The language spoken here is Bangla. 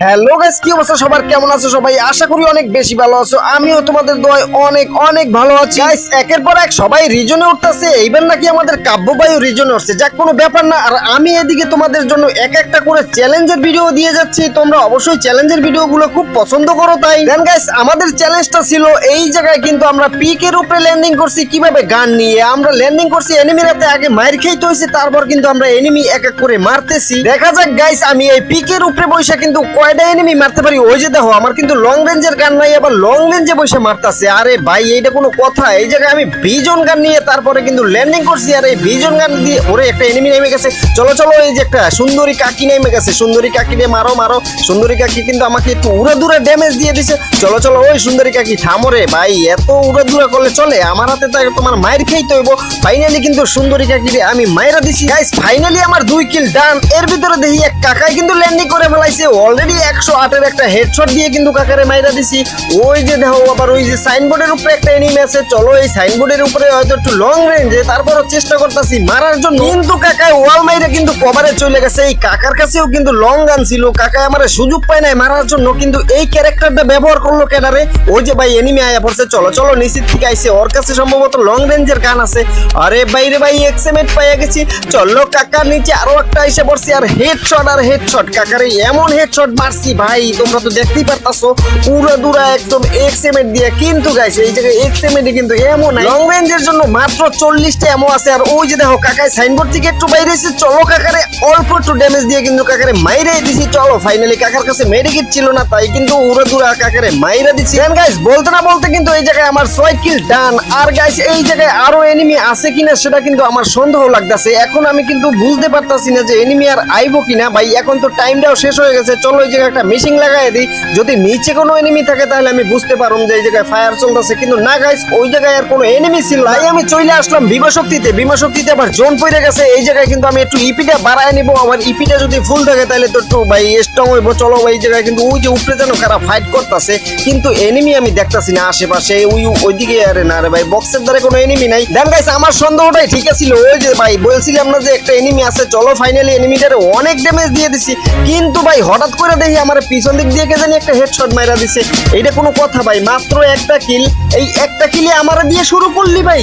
হ্যালো গাইস, কি অবস্থা সবার? কেমন আছো সবাই? আশা করি অনেক বেশি ভালো আছো। আমিও তোমাদের দোয়ায় অনেক অনেক ভালো আছি। গাইস, একের পর এক সবাই রিজনে উঠতেছে। এইবার নাকি আমাদের কাব্য ভাইও রিজনে উঠছে। যাক, কোনো ব্যাপার না। আর আমি এদিকে তোমাদের জন্য এক একটা করে চ্যালেঞ্জের ভিডিও দিয়ে যাচ্ছি। তোমরা অবশ্যই চ্যালেঞ্জের ভিডিওগুলো খুব পছন্দ করো। তাই দেন গাইস, আমাদের চ্যালেঞ্জটা ছিল এই জায়গায় কিন্তু আমরা পিকের উপরে ল্যান্ডিং করছি। কিভাবে? গান নিয়ে আমরা ল্যান্ডিং করছি। এনিমির হাতে আগে মার খেইতে হয়েছে, তারপর কিন্তু আমরা এনিমি এক এক করে মারতেছি। দেখা যাক গাইস, আমি এই পিকের উপরে বসে কিন্তু কয়টা এনিমি মারতে পারি। ওই যে দেখো, আমার কিন্তু লং রেঞ্জের গান নাই, আবার লং রেঞ্জে বসে মারতাছে। আরে ভাই, এইটা কোনো কথা? এই জায়গায় আমি ভিজন গান নিয়ে তারপরে কিন্তু ল্যান্ডিং করছি। আর এই ভিজন গান দিয়ে ওরে একটা এনিমি নেমে গেছে। চলো চলো, এই যে একটা সুন্দরী কাকি নেমে গেছে। সুন্দরী কাকি দিয়ে মারো মারো। সুন্দরী কাকি কিন্তু আমাকে একটু উড়াদুরা ড্যামেজ দিয়ে দিছে। চলো চলো, ওই সুন্দরী কাকি থামো রে ভাই, এত উড়াদুরা করলে চলে? আমার হাতে তো তোমার মায়ের খেইতে হইব। ফাইনালি কিন্তু সুন্দরী কাকি রে আমি মাইরা দিছি। গাইস, ফাইনালি আমার 2 কিল ডান। এর ভিতরে দেখি এক কাকাই কিন্তু ল্যান্ডিং করে ফেলাইছে। অলরেডি 108 এর একটা হেডশট দিয়ে কিন্তু কাকারে মাইরা দিছি। ওই যে দেখো, আবার ওই যে সাইনবোর্ডের উপরে একটা এনিমি আছে। চলো, এই সাইনবোর্ডের উপরে হয়তো একটু লং রেঞ্জে, তারপরও চেষ্টা করতেছি মারার জন্য, কিন্তু কাকায় ওয়াল মাইরা কিন্তু কভারে চলে গেছে। এই কাকার কাছেও কিন্তু লং গান ছিল। কাকায় আমার সুযোগ পায় নাই মারার জন্য, কিন্তু এই ক্যারেক্টারটা ব্যবহার করলো কেনারে। ওই যে ভাই এনিমি আয়া পড়ছে। চলো চলো, নিচের থেকে আইছে। ওর কাছে সম্ভবত লং রেঞ্জের গান আছে। আরে বাইরে ভাই, এক্সএমএট পাইয়া গেছি। চলো, কাকার নিচে আরো একটা এসে পড়ছে। আর হেডশট আর হেডশট, কাকারে এমন হেডশট মারছি ভাই, তোমরা তো দেখতেই পারতাছো। পুরো দূরা একদম এক্সএমএট দিয়ে। কিন্তু গাইস, এই জায়গায় এক্সএমএট কিন্তু এমন লং রেঞ্জের জন্য মাত্র 40টা এমো আছে। আর ওই যে দেখো, কাকায় সাইনবোর্ড থেকে একটু বাইরে এসে চলো কাকারে অল্প একটু ড্যামেজ দিয়ে কিন্তু কাকারে মাইরে দিছি। চলো, ফাইনালি কাকার কাছে মেডিকেট ছিল না, তাই কিন্তু উড়ে দূরা কাকারে মাইরা দিছি। দেন গাইস, বলতে না বলতে কিন্তু এই জায়গায় আমার 6 কিল ডান। আর গাইস, এই জায়গায় আরো এনিমি আছে কিনা সেটা কিন্তু আমার সন্দেহ লাগতেছে। এখন আমি কিন্তু বুঝতে পারতাছি না যে এনিমি আর আইবো কিনা। ভাই, এখন তো টাইমটাও শেষ হয়ে গেছে। চলো, এই জায়গায় একটা মেশিং লাগাই দিই। যদি নিচে কোনো এনিমি থাকে তাহলে আমি বুঝতে পারবো যে এই জায়গায় ফায়ার চলতেছে। কিন্তু না গাইস, ওই জায়গায় আর কোনো এনিমি ছিল না। তাই আমি চলে আসলাম বিমা শক্তিতে। বিমা শক্তিতে আবার জোন পড়ে গেছে। এই জায়গায় কিন্তু আমি একটু ইপিটা বাড়ায় নিবো। আমার ইপিটা যদি ফুল থাকে তাহলে তো একটু ভাই স্ট্রং হইবো। চলো, এই জায়গায় কিন্তু ওই যে উপরে যেন কারা ফাইট করতেছে, কিন্তু এনিমি আমি দেখতাছি না আশেপাশে। ওইদিকে আরে না রে ভাই, বক্সের ধারে কোনো এনিমি নাই। দেন গাইস, আমার সন্দেহটাই ঠিক ছিল। ওই যে ভাই বলছিলাম না যে একটা এনিমি আছে। চলো, ফাইনালি এনিমিটারে অনেক ড্যামেজ দিয়ে দিছি। কিন্তু ভাই হঠাৎ করে দেখি আমার পিছন দিক দিয়ে কে জানি একটা হেডশট মাইরা দিছে। এইটা কোনো কথা ভাই? মাত্র একটা কিল, এই একটা কিলে আমার দিয়ে শুরু করলি ভাই।